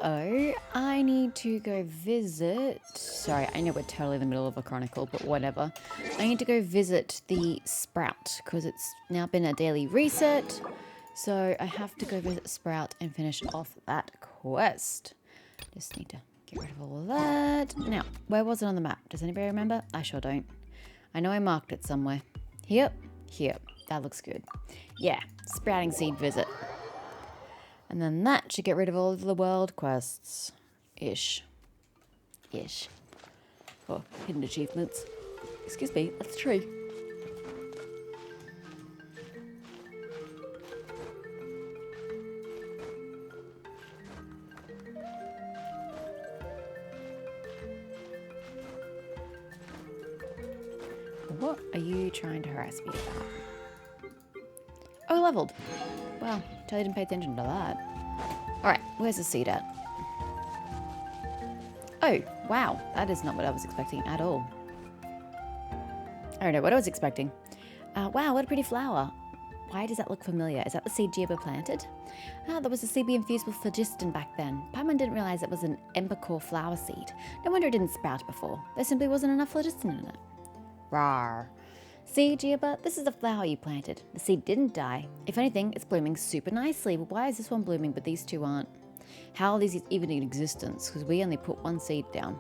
So, I need to go visit... Sorry, I know we're totally in the middle of a chronicle, but whatever. I need to go visit the Sprout, because it's now been a daily reset. So, I have to go visit Sprout and finish off that quest. Just need to get rid of all of that. Now, where was it on the map? Does anybody remember? I sure don't. I know I marked it somewhere. Here. That looks good. Yeah, Sprouting Seed visit. And then that should get rid of all of the world quests. Ish. Oh, hidden achievements. Excuse me, that's a tree. What are you trying to harass me about? Oh, leveled. Well, totally didn't pay attention to that. Alright, where's the seed at? Oh, wow. That is not what I was expecting at all. I don't know what I was expecting. Wow, what a pretty flower. Why does that look familiar? Is that the seed Giba planted? Ah, that was the seed we infused with phlogiston back then. Paimon didn't realize it was an embercore flower seed. No wonder it didn't sprout before. There simply wasn't enough phlogiston in it. Rawr. See, Giba, this is the flower you planted. The seed didn't die. If anything, it's blooming super nicely. But why is this one blooming but these two aren't? How are these even in existence? Because we only put one seed down.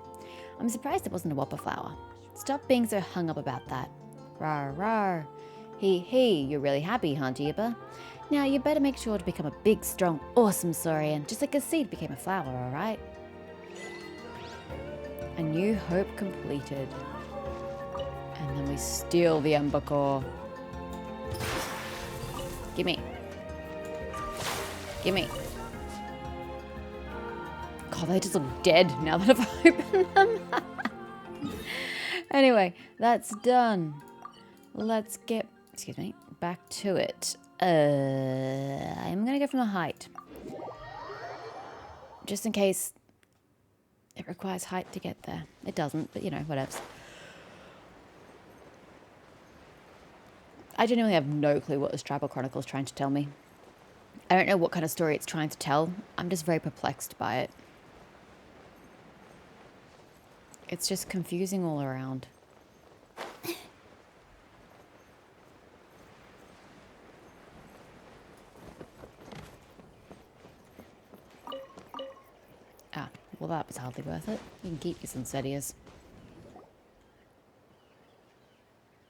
I'm surprised it wasn't a whopper flower. Stop being so hung up about that. Rawr, rawr. Hee, you're really happy, huh, Giba? Now, you better make sure to become a big, strong, awesome Saurian, just like a seed became a flower, alright? A new hope completed. And then we steal the Ember Core. Gimme. God, they just look dead now that I've opened them. Anyway, that's done. Let's get, back to it. I'm gonna go from a height. Just in case it requires height to get there. It doesn't, but you know, whatevs. I genuinely have no clue what this Tribal Chronicle is trying to tell me. I don't know what kind of story it's trying to tell. I'm just very perplexed by it. It's just confusing all around. Ah, well that was hardly worth it. You can keep your Sunsetias.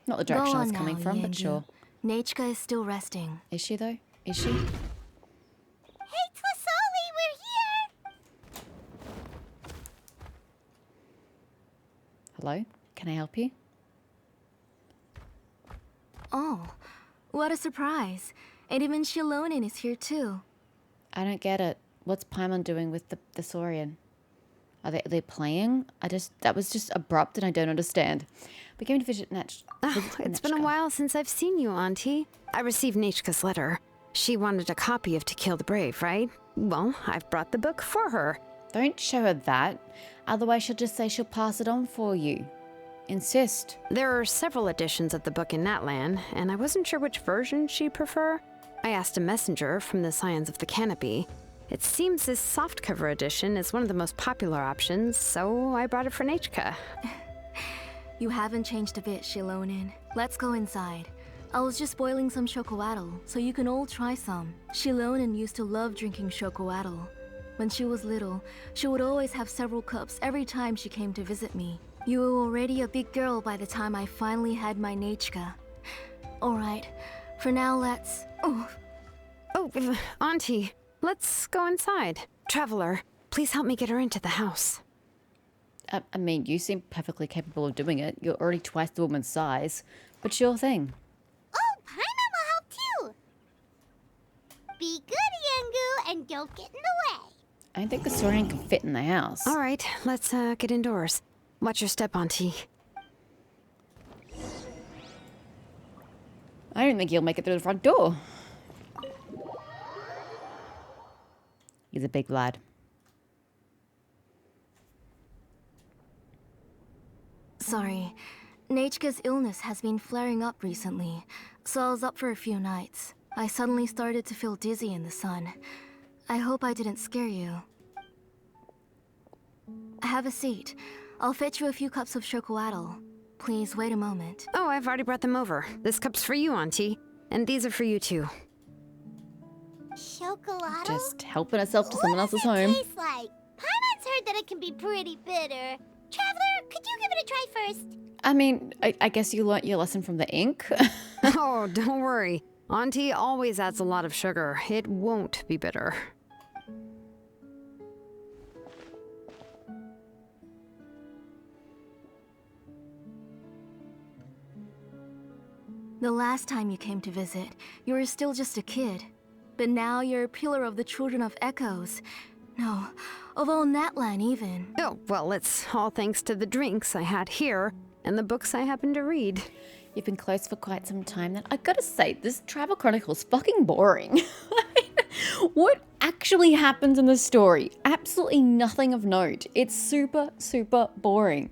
Not the direction I was coming from, but sure. Nechka is still resting. Is she though? Is she? Hey, Twasoli, we're here! Hello? Can I help you? Oh, what a surprise. And even Shilonin is here too. I don't get it. What's Paimon doing with the Saurian? Are they playing? That was just abrupt and I don't understand. We came to visit it's been a while since I've seen you, Auntie. I received Nechka's letter. She wanted a copy of To Kill the Brave, right? Well, I've brought the book for her. Don't show her that. Otherwise she'll just say she'll pass it on for you. Insist. There are several editions of the book in Natlan, and I wasn't sure which version she'd prefer. I asked a messenger from the Scions of the Canopy. It seems this softcover edition is one of the most popular options, so I brought it for Nechka. You haven't changed a bit, Shilonin. Let's go inside. I was just boiling some chocoatl, so you can all try some. Shilonin used to love drinking chocoatl. When she was little, she would always have several cups every time she came to visit me. You were already a big girl by the time I finally had my Nechka. Alright, for now let's... Oh, Auntie, let's go inside. Traveler, please help me get her into the house. I mean, you seem perfectly capable of doing it. You're already twice the woman's size. But sure thing. Oh, Paimon will help too! Be good, Yangu, and don't get in the way. I don't think the Saurian can fit in the house. All right, let's get indoors. Watch your step, Auntie. I don't think he'll make it through the front door. He's a big lad. Sorry. Nechka's illness has been flaring up recently, so I was up for a few nights. I suddenly started to feel dizzy in the sun. I hope I didn't scare you. have a seat. I'll fetch you a few cups of chocolatl. Please wait a moment. Oh, I've already brought them over. This cup's for you, Auntie. And these are for you, too. Chocolate? Just helping herself to someone What does else's home. it taste like? Paimon's heard that it can be pretty bitter. Traveler, could you give it a try first? I mean, I guess you learnt your lesson from the ink. Oh, don't worry. Auntie always adds a lot of sugar. It won't be bitter. The last time you came to visit, you were still just a kid. But now you're a pillar of the children of Echoes. No, of all Natlan even. Oh, well, it's all thanks to the drinks I had here and the books I happen to read. You've been close for quite some time then. I gotta say, this Travel Chronicle's fucking boring. What actually happens in the story? Absolutely nothing of note. It's super, super boring.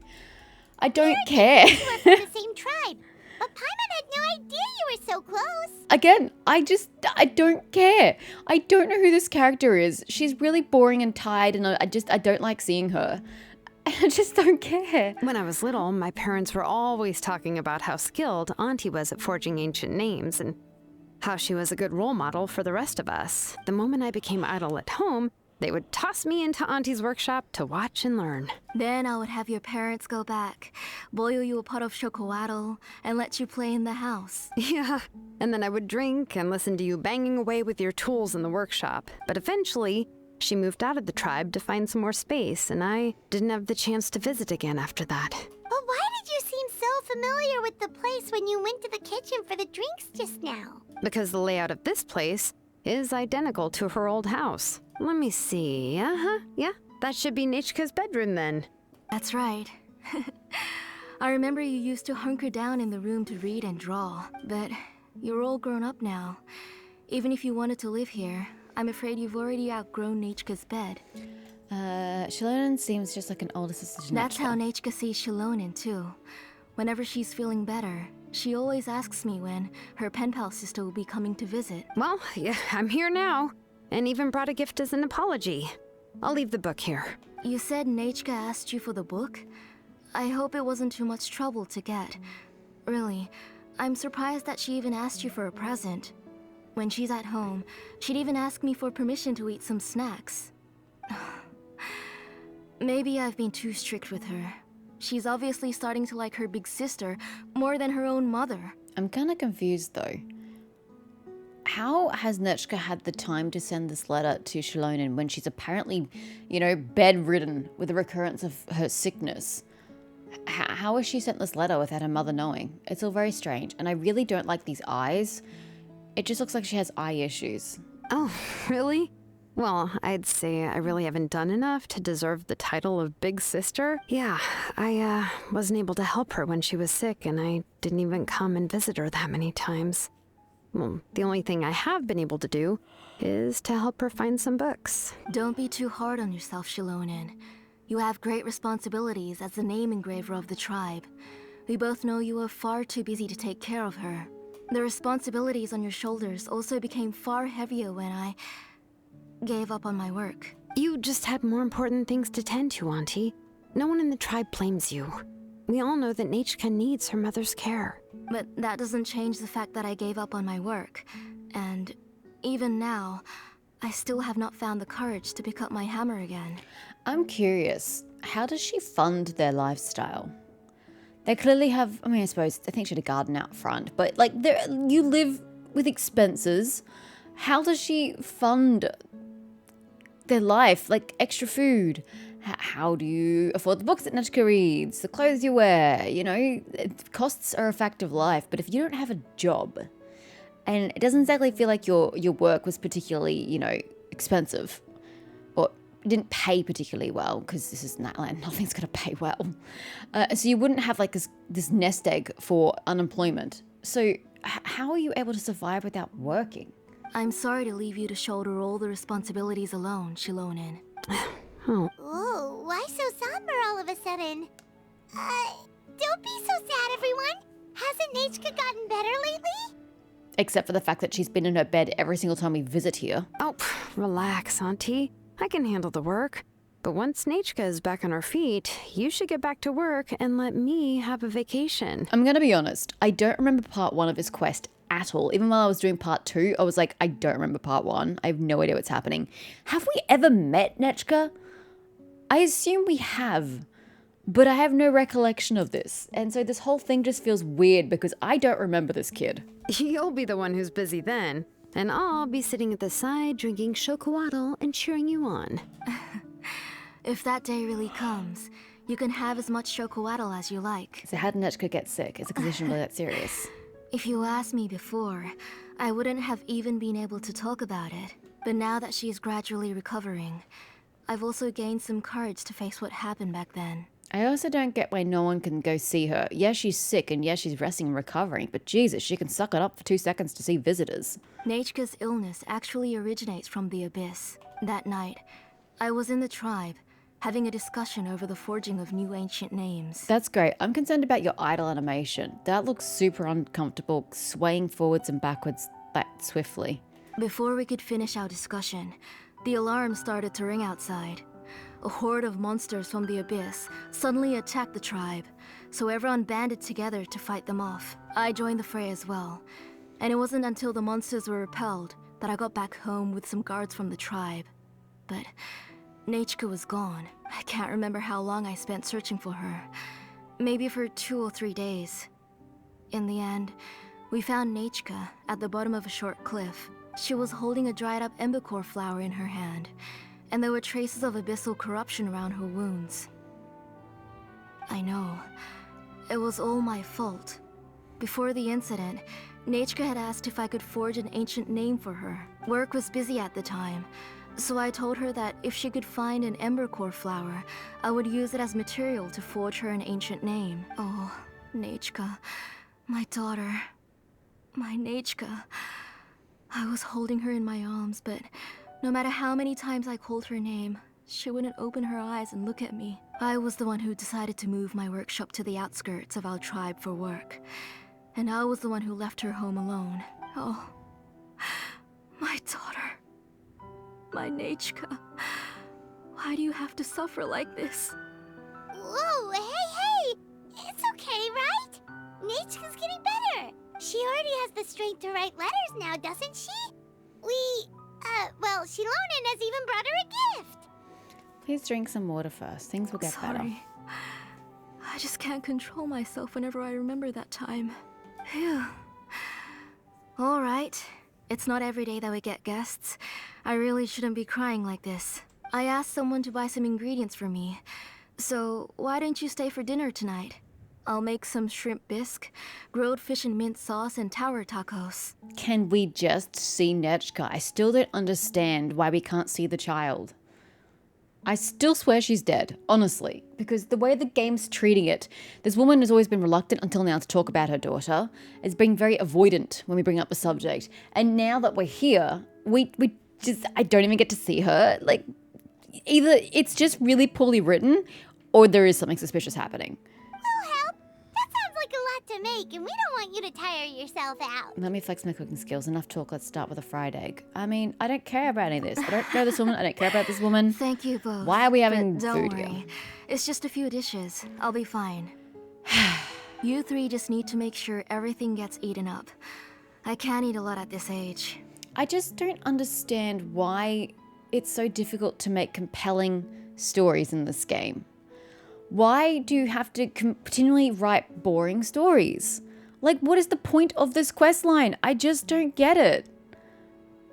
I don't care. You were from the same tribe. But Paimon had no idea you were so close. Again, I don't care. I don't know who this character is. She's really boring and tired, and I don't like seeing her. I just don't care. When I was little, my parents were always talking about how skilled Auntie was at forging ancient names and how she was a good role model for the rest of us. The moment I became idle at home, they would toss me into Auntie's workshop to watch and learn. Then I would have your parents go back, boil you a pot of chocolatl, and let you play in the house. Yeah, and then I would drink and listen to you banging away with your tools in the workshop. But eventually, she moved out of the tribe to find some more space, and I didn't have the chance to visit again after that. But why did you seem so familiar with the place when you went to the kitchen for the drinks just now? Because the layout of this place is identical to her old house. Let me see. Yeah, that should be Nichka's bedroom then. That's right. I remember you used to hunker down in the room to read and draw, but you're all grown up now. Even if you wanted to live here, I'm afraid you've already outgrown Nichka's bed. Shilonen seems just like an older sister to That's Nechka. how Nichka sees Shilonen too. Whenever she's feeling better, she always asks me when her pen pal sister will be coming to visit. Well, yeah, I'm here now, and even brought a gift as an apology. I'll leave the book here. You said Nichka asked you for the book? I hope it wasn't too much trouble to get. Really, I'm surprised that she even asked you for a present. When she's at home, she'd even ask me for permission to eat some snacks. Maybe I've been too strict with her. She's obviously starting to like her big sister more than her own mother. I'm kind of confused though. How has Nechka had the time to send this letter to Shilonen when she's apparently, bedridden with the recurrence of her sickness? How has she sent this letter without her mother knowing? It's all very strange, and I really don't like these eyes. It just looks like she has eye issues. Oh, really? Well, I'd say I really haven't done enough to deserve the title of Big Sister. Yeah, I wasn't able to help her when she was sick, and I didn't even come and visit her that many times. Well, the only thing I have been able to do is to help her find some books. Don't be too hard on yourself, Shilonen. You have great responsibilities as the name engraver of the tribe. We both know you are far too busy to take care of her. The responsibilities on your shoulders also became far heavier when I gave up on my work. You just had more important things to tend to, Auntie. No one in the tribe blames you. We all know that Nichka needs her mother's care. But that doesn't change the fact that I gave up on my work. And even now, I still have not found the courage to pick up my hammer again. I'm curious, how does she fund their lifestyle? They clearly have, I suppose, I think she had a garden out front, but you live with expenses. How does she fund their life? Like extra food? How do you afford the books that Nechka reads, the clothes you wear? Costs are a fact of life, but if you don't have a job, and it doesn't exactly feel like your work was particularly, expensive, or didn't pay particularly well, because this is Natlan, nothing's going to pay well. So you wouldn't have this nest egg for unemployment. So how are you able to survive without working? I'm sorry to leave you to shoulder all the responsibilities alone, Shilonen. Oh, Ooh, why so somber all of a sudden? Don't be so sad, everyone. Hasn't Nichka gotten better lately? Except for the fact that she's been in her bed every single time we visit here. relax, Auntie. I can handle the work. But once Nachka is back on her feet, you should get back to work and let me have a vacation. I'm gonna be honest, I don't remember part 1 of this quest at all. Even while I was doing part 2, I was like, I don't remember part 1. I have no idea what's happening. Have we ever met Nechka? I assume we have, but I have no recollection of this. And so this whole thing just feels weird because I don't remember this kid. You'll be the one who's busy then, and I'll be sitting at the side drinking chocolatl and cheering you on. If that day really comes, you can have as much chocolatl as you like. So how did Nechka get sick? Is the condition really that serious? If you asked me before, I wouldn't have even been able to talk about it. But now that she is gradually recovering, I've also gained some courage to face what happened back then. I also don't get why no one can go see her. Yes, she's sick, and yes, she's resting and recovering, but Jesus, she can suck it up for 2 seconds to see visitors. Nachka's illness actually originates from the Abyss. That night, I was in the tribe, having a discussion over the forging of new ancient names. That's great. I'm concerned about your idle animation. That looks super uncomfortable, swaying forwards and backwards that swiftly. Before we could finish our discussion, the alarm started to ring outside. A horde of monsters from the Abyss suddenly attacked the tribe, so everyone banded together to fight them off. I joined the fray as well, and it wasn't until the monsters were repelled that I got back home with some guards from the tribe. But Nachka was gone. I can't remember how long I spent searching for her. Maybe for 2 or 3 days. In the end, we found Nachka at the bottom of a short cliff. She was holding a dried up embercore flower in her hand, and there were traces of abyssal corruption around her wounds. I know. It was all my fault. Before the incident, Nachka had asked if I could forge an ancient name for her. Work was busy at the time, so I told her that if she could find an embercore flower, I would use it as material to forge her an ancient name. Oh, Nachka, my daughter, my Nachka. I was holding her in my arms, but no matter how many times I called her name, she wouldn't open her eyes and look at me. I was the one who decided to move my workshop to the outskirts of our tribe for work, and I was the one who left her home alone. Oh, my daughter. My Nachka, why do you have to suffer like this? Whoa, hey! It's okay, right? Nachka's getting better. She already has the strength to write letters now, doesn't she? Well, Shilonen has even brought her a gift. Please drink some water first. Things will get better. Sorry. I just can't control myself whenever I remember that time. Phew. All right. It's not every day that we get guests. I really shouldn't be crying like this. I asked someone to buy some ingredients for me. So why don't you stay for dinner tonight? I'll make some shrimp bisque, grilled fish and mint sauce, and tower tacos. Can we just see Nechka? I still don't understand why we can't see the child. I still swear she's dead, honestly, because the way the game's treating it, this woman has always been reluctant until now to talk about her daughter. It's been very avoidant when we bring up the subject. And now that we're here, I don't even get to see her. Like, either it's just really poorly written, or there is something suspicious happening. Will help. That sounds like a lot to make, and we don't want you to tire yourself out. Let me flex my cooking skills. Enough talk. Let's start with a fried egg. I mean, I don't care about any of this. I don't know this woman. I don't care about this woman. Thank you both. Why are we having but don't food worry. here? It's just a few dishes. I'll be fine. You three just need to make sure everything gets eaten up. I can't eat a lot at this age. I just don't understand why it's so difficult to make compelling stories in this game. Why do you have to continually write boring stories? Like, what is the point of this quest line? I just don't get it.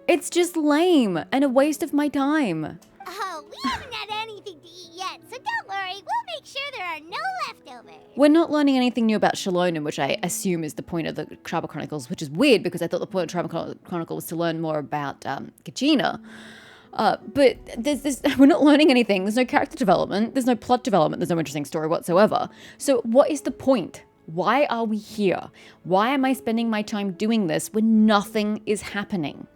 It's just lame and a waste of my time. Oh, we haven't had anything to eat yet, so don't worry. We'll make sure there are no leftovers. We're not learning anything new about Shilonen, which I assume is the point of the Tribal Chronicles, which is weird because I thought the point of Tribal Chronicle was to learn more about Kachina. But we're not learning anything. There's no character development. There's no plot development. There's no interesting story whatsoever. So what is the point? Why are we here? Why am I spending my time doing this when nothing is happening?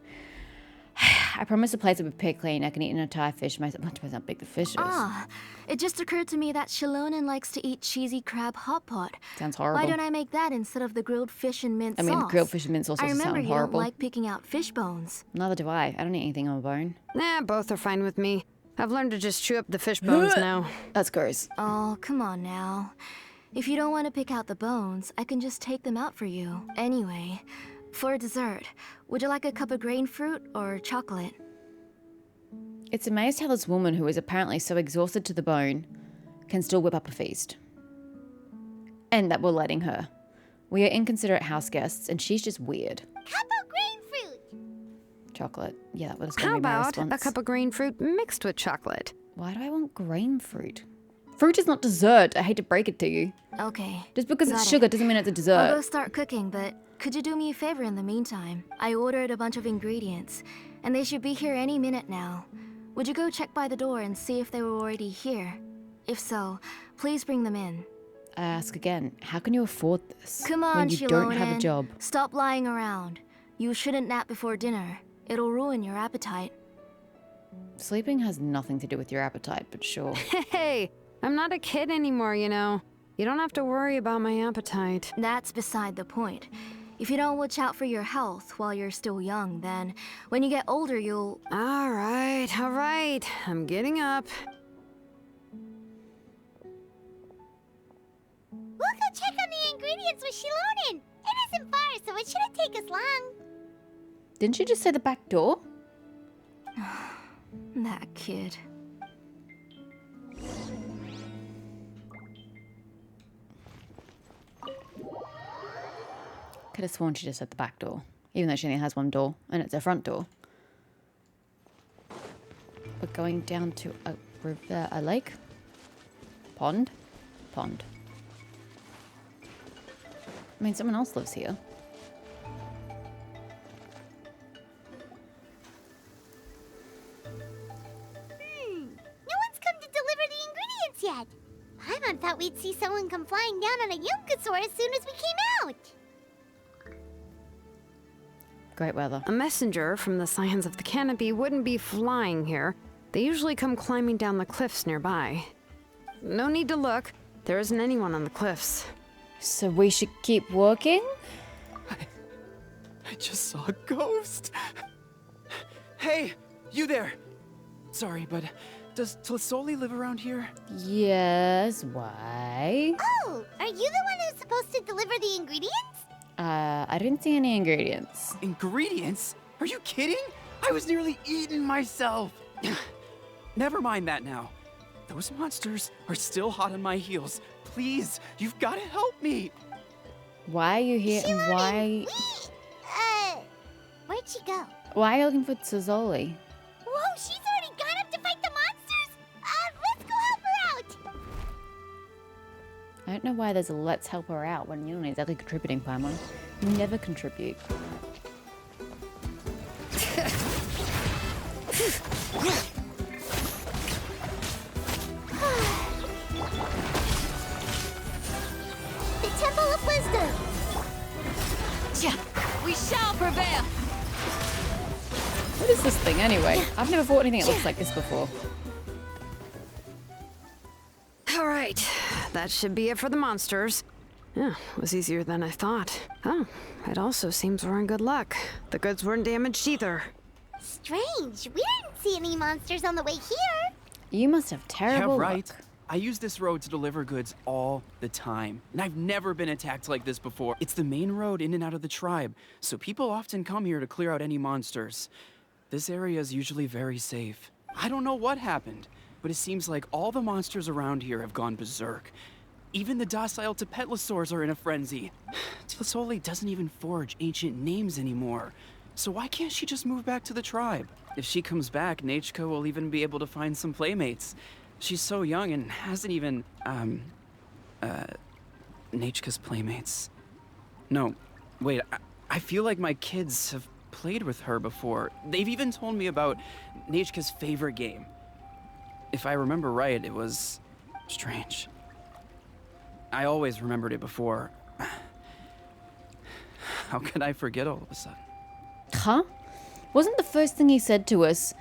I promised to place it with pig clean. I can eat an entire fish myself. It depends how big the fish is. Ah, it just occurred to me that Shilonen likes to eat cheesy crab hot pot. Sounds horrible. Why don't I make that instead of the grilled fish and mint sauce? I mean, grilled fish and mint sauce I also remember sound you horrible. don't like picking out fish bones. Neither do I. I don't eat anything on a bone. Nah, both are fine with me. I've learned to just chew up the fish bones now. That's gross. Oh, come on now. If you don't want to pick out the bones, I can just take them out for you. Anyway, for dessert, would you like a cup of grain fruit or chocolate? It's amazed how this woman, who is apparently so exhausted to the bone, can still whip up a feast. And that we're letting her. We are inconsiderate house guests, and she's just weird. Cup of grain fruit. Chocolate. Yeah, that was going How to be my about response. a cup of green fruit mixed with chocolate? Why do I want grain fruit? Fruit is not dessert. I hate to break it to you. Okay. Just because Got it's it. sugar doesn't mean it's a I'll dessert. go start cooking, but could you do me a favor in the meantime? I ordered a bunch of ingredients, and they should be here any minute now. Would you go check by the door and see if they were already here? If so, please bring them in. I ask again, how can you afford this? Come on, when you don't have a Shilonen. job. Stop lying around. You shouldn't nap before dinner. It'll ruin your appetite. Sleeping has nothing to do with your appetite, but sure. Hey, I'm not a kid anymore, you know. You don't have to worry about my appetite. That's beside the point. If you don't watch out for your health while you're still young, then when you get older, you'll... All right. I'm getting up. We'll go check on the ingredients with Shilonen. It isn't far, so it shouldn't take us long. Didn't you just say the back door? That kid. Could have sworn she just said the back door. Even though she only has one door, and it's her front door. We're going down to a river, a lake? Pond? Pond. I mean, someone else lives here. No one's come to deliver the ingredients yet. Paimon thought we'd see someone come flying down on a Yunkasaur as soon as we came out. Great weather. A messenger from the Scions of the Canopy wouldn't be flying here. They usually come climbing down the cliffs nearby. No need to look. There isn't anyone on the cliffs. So we should keep walking? I just saw a ghost. Hey, you there. Sorry, but does Tlisoli live around here? Yes, why? Oh, are you the one who's supposed to deliver the ingredients? I didn't see any ingredients. Ingredients? Are you kidding? I was nearly eating myself. Never mind that now. Those monsters are still hot on my heels. Please, you've got to help me. Why are you here and why... Where'd she go? Why are you looking for Tsuzzoli? Whoa, she's already gone up to fight the monsters? Let's go help her out! I don't know why there's a let's help her out when you're not exactly contributing, Paimon. You never contribute. The Temple of Wisdom! We shall prevail! What is this thing anyway? I've never fought anything that looks like this before. All right. That should be it for the monsters. Yeah, it was easier than I thought. Oh, it also seems we're in good luck. The goods weren't damaged either. Strange, we didn't see any monsters on the way here. You must have terrible Yeah, right. luck. I use this road to deliver goods all the time, and I've never been attacked like this before. It's the main road in and out of the tribe, so people often come here to clear out any monsters. This area is usually very safe. I don't know what happened, but it seems like all the monsters around here have gone berserk. Even the docile Tepetlosaurs are in a frenzy. Tlisoli doesn't even forge ancient names anymore. So why can't she just move back to the tribe? If she comes back, Nachko will even be able to find some playmates. She's so young and hasn't even, Nachka's playmates. No, wait, I feel like my kids have played with her before. They've even told me about Nachka's favorite game. If I remember right, it was strange. I always remembered it before. How could I forget all of a sudden? Huh? Wasn't the first thing he said to us,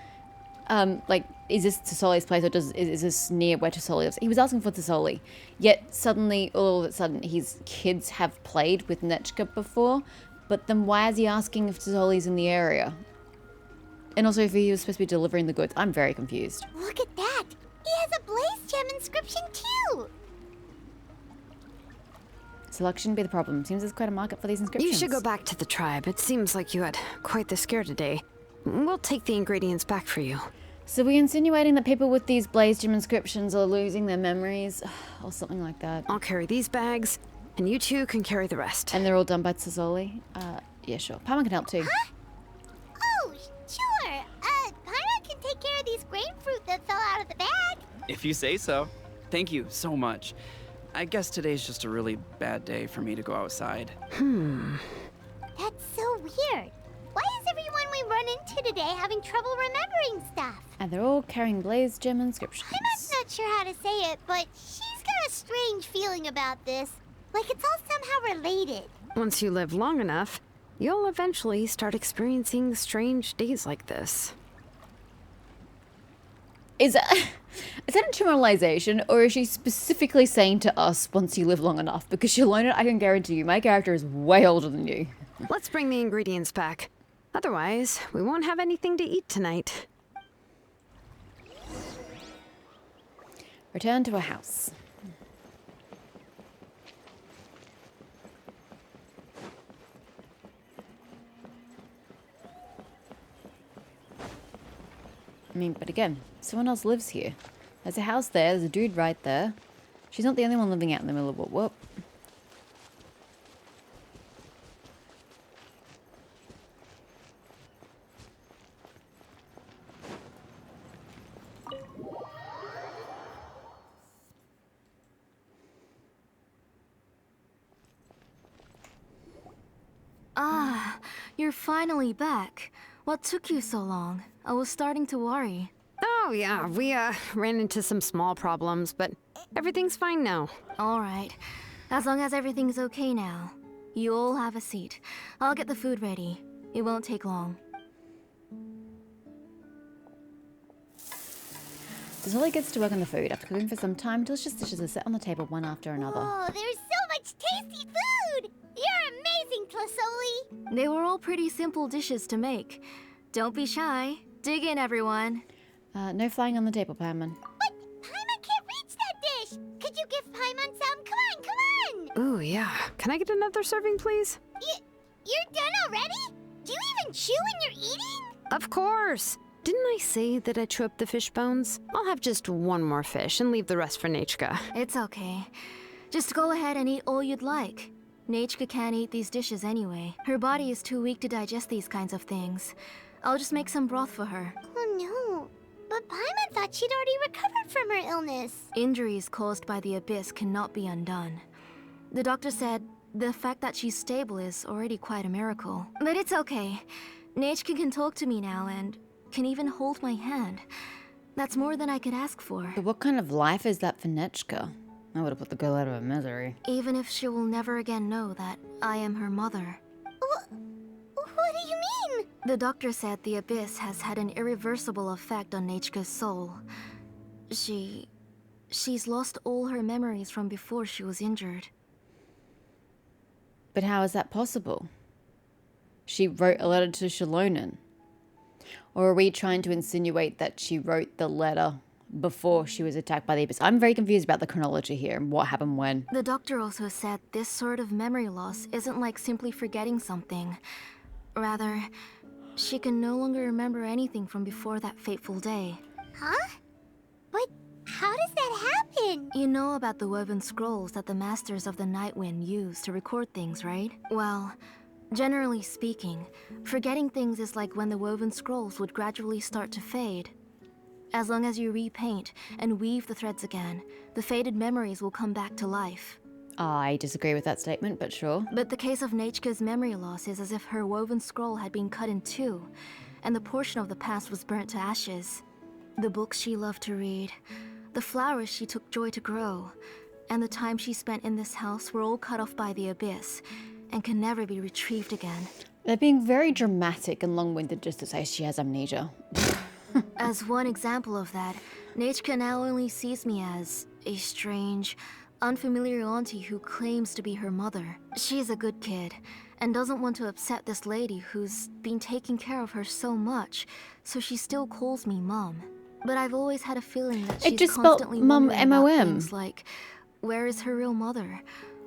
like, is this Tsussoli's place or is this near where Tsussoli lives? He was asking for Tsussoli. Yet suddenly, all of a sudden, his kids have played with Nechka before. But then why is he asking if Tsussoli's in the area? And also if he was supposed to be delivering the goods. I'm very confused. Look at that! He has a blaze gem inscription too! Selection be the problem. Seems there's quite a market for these inscriptions. You should go back to the tribe. It seems like you had quite the scare today. We'll take the ingredients back for you. So we're insinuating that people with these blaze gem inscriptions are losing their memories or something like that. I'll carry these bags, and you two can carry the rest. And they're all done by Tsusoli? Yeah, sure. Paimon can help too. Oh, sure. Paimon can take care of these grapefruit that fell out of the bag. If you say so. Thank you so much. I guess today's just a really bad day for me to go outside. That's so weird. Why is everyone we run into today having trouble remembering stuff? And they're all carrying blaze gem inscriptions. Paimon's not sure how to say it, but she's got a strange feeling about this. Like it's all somehow related. Once you live long enough, you'll eventually start experiencing strange days like this. Is that a generalization, or is she specifically saying to us, once you live long enough? Because Shalona, I can guarantee you, my character is way older than you. Let's bring the ingredients back. Otherwise, we won't have anything to eat tonight. Return to a house. I mean, but again, someone else lives here. There's a house there, there's a dude right there. She's not the only one living out in the middle of whoop. Ah, you're finally back. What took you so long? I was starting to worry. Oh yeah, we ran into some small problems, but everything's fine now. All right. As long as everything's okay now. You all have a seat. I'll get the food ready. It won't take long. Tsusoli gets to work on the food. After cooking for some time, delicious dishes are set on the table one after another. Oh, there's so much tasty food! You're amazing, Tlasoli! They were all pretty simple dishes to make. Don't be shy. Dig in, everyone. No flying on the table, Paimon. But Paimon can't reach that dish! Could you give Paimon some? Come on! Ooh, yeah. Can I get another serving, please? You're done already? Do you even chew when you're eating? Of course! Didn't I say that I chew up the fish bones? I'll have just one more fish and leave the rest for Nachka. It's okay. Just go ahead and eat all you'd like. Nachka can't eat these dishes anyway. Her body is too weak to digest these kinds of things. I'll just make some broth for her. Oh no. But Paimon thought she'd already recovered from her illness. Injuries caused by the abyss cannot be undone. The doctor said the fact that she's stable is already quite a miracle. But it's okay. Nachka can talk to me now and can even hold my hand. That's more than I could ask for. But what kind of life is that for Nechka? I would have put the girl out of her misery. Even if she will never again know that I am her mother. What do you mean? The doctor said the abyss has had an irreversible effect on Nachka's soul. She's lost all her memories from before she was injured. But how is that possible? She wrote a letter to Shalonen. Or are we trying to insinuate that she wrote the letter before she was attacked by the abyss? I'm very confused about the chronology here and what happened when. The doctor also said this sort of memory loss isn't like simply forgetting something. Rather, she can no longer remember anything from before that fateful day. Huh? But how does that happen? You know about the woven scrolls that the Masters of the Night Wind use to record things, right? Well, generally speaking, forgetting things is like when the woven scrolls would gradually start to fade. As long as you repaint and weave the threads again, the faded memories will come back to life. I disagree with that statement, but sure. But the case of Nachka's memory loss is as if her woven scroll had been cut in two, and the portion of the past was burnt to ashes. The books she loved to read, the flowers she took joy to grow, and the time she spent in this house were all cut off by the abyss, and can never be retrieved again. They're being very dramatic and long-winded just to say she has amnesia. As one example of that, Nachka now only sees me as a strange, unfamiliar auntie who claims to be her mother. She's a good kid and doesn't want to upset this lady who's been taking care of her so much, so she still calls me Mom. But I've always had a feeling that It she's just spelled constantly Mum, wondering about M-O-M. things like, where is her real mother?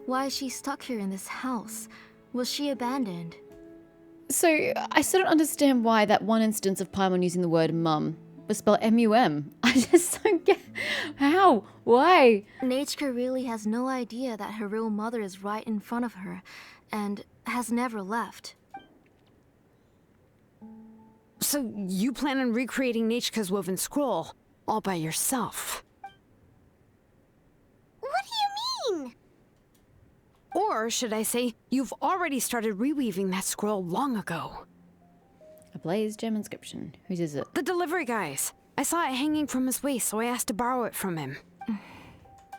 Why is she stuck here in this house? Was she abandoned? So, I still don't understand why that one instance of Paimon using the word mum was spelled M-U-M. I just don't get... How? Why? Nachka really has no idea that her real mother is right in front of her, and has never left. So you plan on recreating Nachka's woven scroll all by yourself? What do you mean? Or should I say, you've already started reweaving that scroll long ago? A blazed gem inscription. Whose is it? The delivery guy's. I saw it hanging from his waist, so I asked to borrow it from him.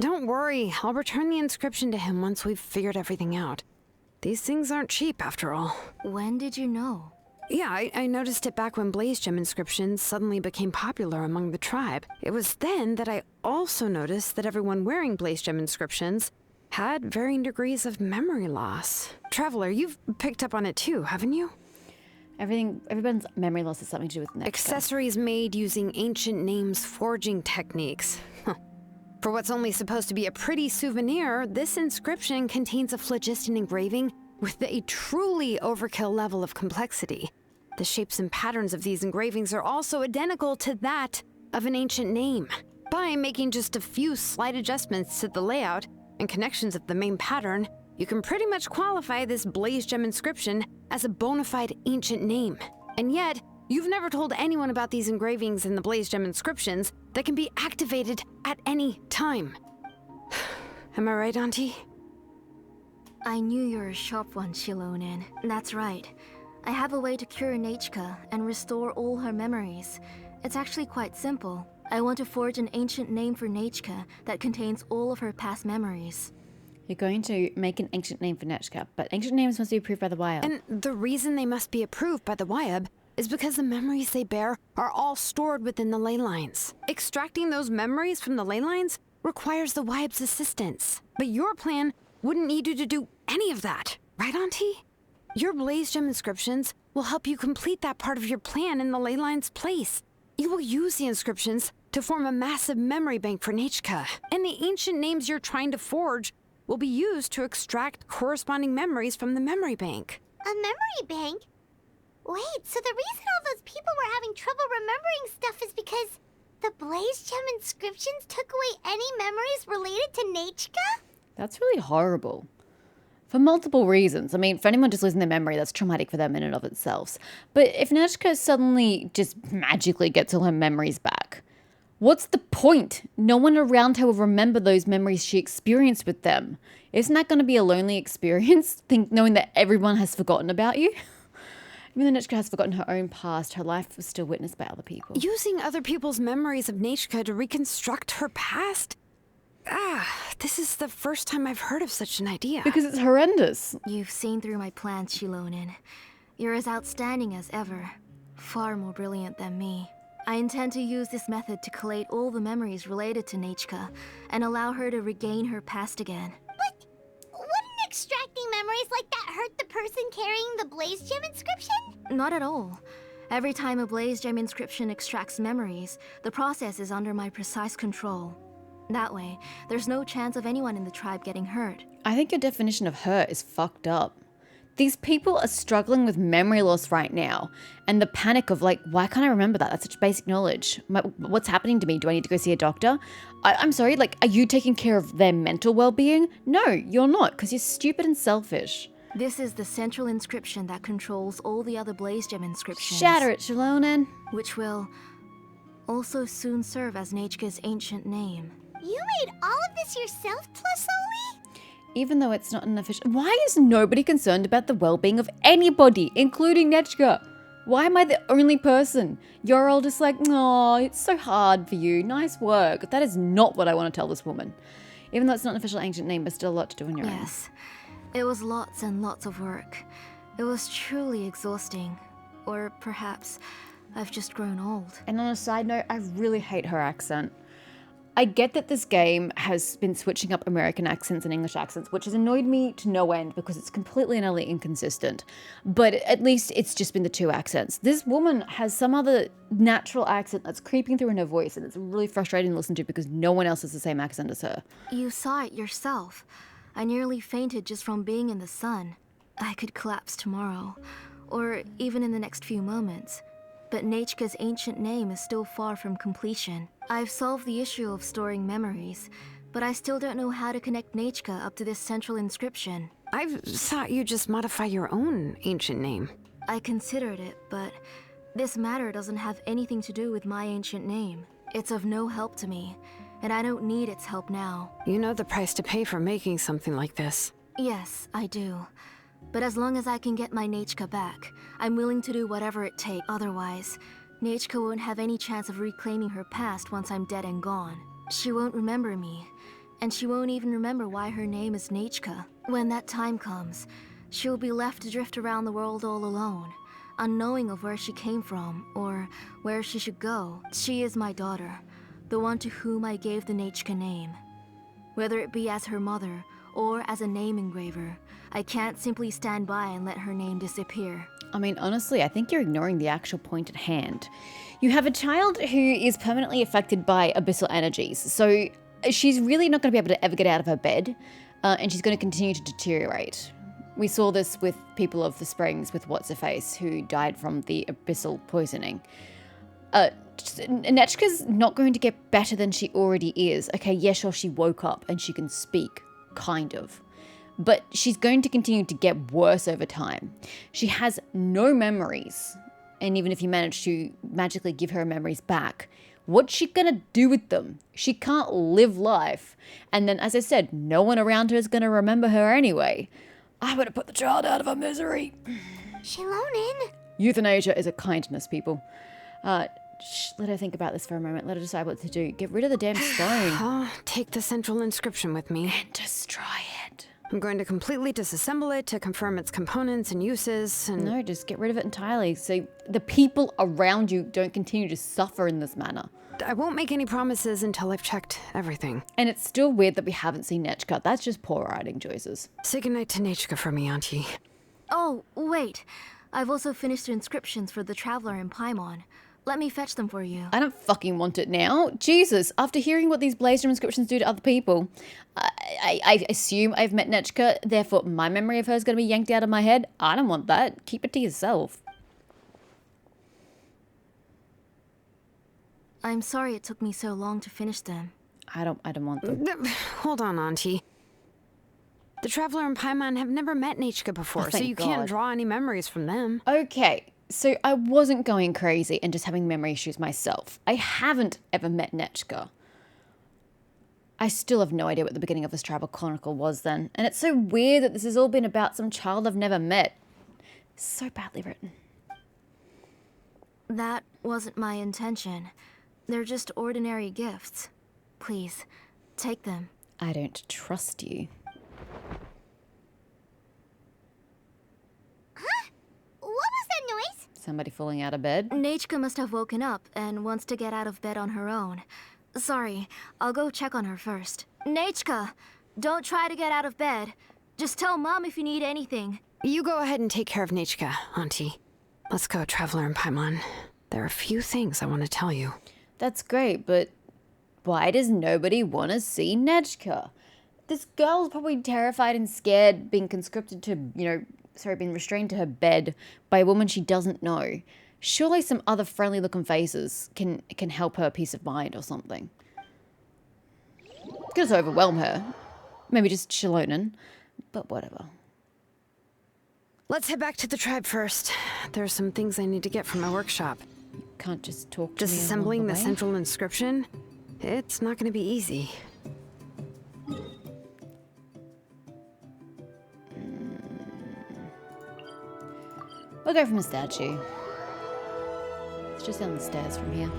Don't worry, I'll return the inscription to him once we've figured everything out. These things aren't cheap, after all. When did you know? Yeah, I noticed it back when blaze gem inscriptions suddenly became popular among the tribe. It was then that I also noticed that everyone wearing blaze gem inscriptions had varying degrees of memory loss. Traveler, you've picked up on it too, haven't you? Everyone's memory loss has something to do with Nachka. Accessories made using ancient names forging techniques. For what's only supposed to be a pretty souvenir, this inscription contains a phlogiston engraving with a truly overkill level of complexity. The shapes and patterns of these engravings are also identical to that of an ancient name. By making just a few slight adjustments to the layout and connections of the main pattern, you can pretty much qualify this blaze gem inscription as a bona fide ancient name. And yet, you've never told anyone about these engravings in the blaze gem inscriptions that can be activated at any time. Am I right, Auntie? I knew you're a sharp one, Shilonen. That's right. I have a way to cure Nachka and restore all her memories. It's actually quite simple. I want to forge an ancient name for Nachka that contains all of her past memories. You're going to make an ancient name for Nachka, but ancient names must be approved by the Wild. And the reason they must be approved by the Wyab is because the memories they bear are all stored within the ley lines. Extracting those memories from the ley lines requires the Wyab's assistance. But your plan wouldn't need you to do any of that, right, Auntie? Your blaze gem inscriptions will help you complete that part of your plan in the ley line's place. You will use the inscriptions to form a massive memory bank for Nachka, and the ancient names you're trying to forge will be used to extract corresponding memories from the memory bank. A memory bank? Wait, so the reason all those people were having trouble remembering stuff is because the blaze gem inscriptions took away any memories related to Nachka? That's really horrible. For multiple reasons. I mean, for anyone just losing their memory, that's traumatic for them in and of itself. But if Nachka suddenly just magically gets all her memories back, what's the point? No one around her will remember those memories she experienced with them. Isn't that going to be a lonely experience, knowing that everyone has forgotten about you? Even though Nachka has forgotten her own past, her life was still witnessed by other people. Using other people's memories of Nachka to reconstruct her past? This is the first time I've heard of such an idea. Because it's horrendous. You've seen through my plans, Shilonen. You're as outstanding as ever. Far more brilliant than me. I intend to use this method to collate all the memories related to Nachka and allow her to regain her past again. But wouldn't extracting memories like that hurt the person carrying the blaze gem inscription? Not at all. Every time a blaze gem inscription extracts memories, the process is under my precise control. That way, there's no chance of anyone in the tribe getting hurt. I think your definition of hurt is fucked up. These people are struggling with memory loss right now. And the panic of like, why can't I remember that? That's such basic knowledge. What's happening to me? Do I need to go see a doctor? I'm sorry, like, are you taking care of their mental well-being? No, you're not, because you're stupid and selfish. This is the central inscription that controls all the other blaze gem inscriptions. Shatter it, Shilonen. Which will also soon serve as Nachka's ancient name. You made all of this yourself, Tlasoli? Even though it's not an official... Why is nobody concerned about the well-being of anybody, including Nachka? Why am I the only person? You're all just like, oh, it's so hard for you. Nice work. That is not what I want to tell this woman. Even though it's not an official ancient name, but still a lot to do on your own. Yes, it was lots and lots of work. It was truly exhausting. Or perhaps I've just grown old. And on a side note, I really hate her accent. I get that this game has been switching up American accents and English accents, which has annoyed me to no end because it's completely and utterly inconsistent. But at least it's just been the two accents. This woman has some other natural accent that's creeping through in her voice, and it's really frustrating to listen to because no one else has the same accent as her. You saw it yourself. I nearly fainted just from being in the sun. I could collapse tomorrow, or even in the next few moments. But Nechka's ancient name is still far from completion. I've solved the issue of storing memories, but I still don't know how to connect Nechka up to this central inscription. I thought you'd just modify your own ancient name. I considered it, but this matter doesn't have anything to do with my ancient name. It's of no help to me, and I don't need its help now. You know the price to pay for making something like this. Yes, I do. But as long as I can get my Nechka back, I'm willing to do whatever it takes. Otherwise, Nechka won't have any chance of reclaiming her past once I'm dead and gone. She won't remember me, and she won't even remember why her name is Nechka. When that time comes, she'll be left to drift around the world all alone, unknowing of where she came from or where she should go. She is my daughter, the one to whom I gave the Nechka name. Whether it be as her mother or as a name engraver, I can't simply stand by and let her name disappear. I mean, honestly, I think you're ignoring the actual point at hand. You have a child who is permanently affected by abyssal energies, so she's really not going to be able to ever get out of her bed, and she's going to continue to deteriorate. We saw this with people of the Springs with What's-Her-Face, who died from the abyssal poisoning. Nechka's not going to get better than she already is. Okay, yeah, sure, she woke up and she can speak, kind of. But she's going to continue to get worse over time. She has no memories. And even if you manage to magically give her memories back, what's she gonna do with them? She can't live life. And then, as I said, no one around her is gonna remember her anyway. I would have put the child out of her misery. Shilonen. Euthanasia is a kindness, people. Let her think about this for a moment. Let her decide what to do. Get rid of the damn stone. I'll take the central inscription with me. And destroy it. I'm going to completely disassemble it to confirm its components and uses, and... No, just get rid of it entirely so the people around you don't continue to suffer in this manner. I won't make any promises until I've checked everything. And it's still weird that we haven't seen Nechka. That's just poor writing choices. Say goodnight to Nechka for me, Auntie. Oh, wait. I've also finished the inscriptions for the Traveler in Paimon. Let me fetch them for you. I don't fucking want it now. Jesus, after hearing what these Blazer inscriptions do to other people, I assume I've met Nechka, therefore my memory of her is going to be yanked out of my head. I don't want that. Keep it to yourself. I'm sorry it took me so long to finish them. I don't want them. Hold on, Auntie. The Traveler and Paimon have never met Nechka before, so thank you God. can't draw any memories from them. Okay, so I wasn't going crazy and just having memory issues myself. I haven't ever met Nechka. I still have no idea what the beginning of this travel chronicle was then. And it's so weird that this has all been about some child I've never met. So badly written. That wasn't my intention. They're just ordinary gifts. Please, take them. I don't trust you. What was that noise? Somebody falling out of bed? Nechka must have woken up and wants to get out of bed on her own. Sorry, I'll go check on her first. Nechka, don't try to get out of bed. Just tell Mom if you need anything. You go ahead and take care of Nechka, Auntie. Let's go, Traveler and Paimon. There are a few things I want to tell you. That's great, but why does nobody want to see Nechka? This girl's probably terrified and scared, being conscripted to, being restrained to her bed by a woman she doesn't know. Surely some other friendly looking faces can help her peace of mind or something. Could also overwhelm her. Maybe just Shilonen, but whatever. Let's head back to the tribe first. There are some things I need to get from my workshop. Can't just talk to me Disassembling along the way? central inscription? It's not going to be easy. We'll go from the statue. It's just down the stairs from here.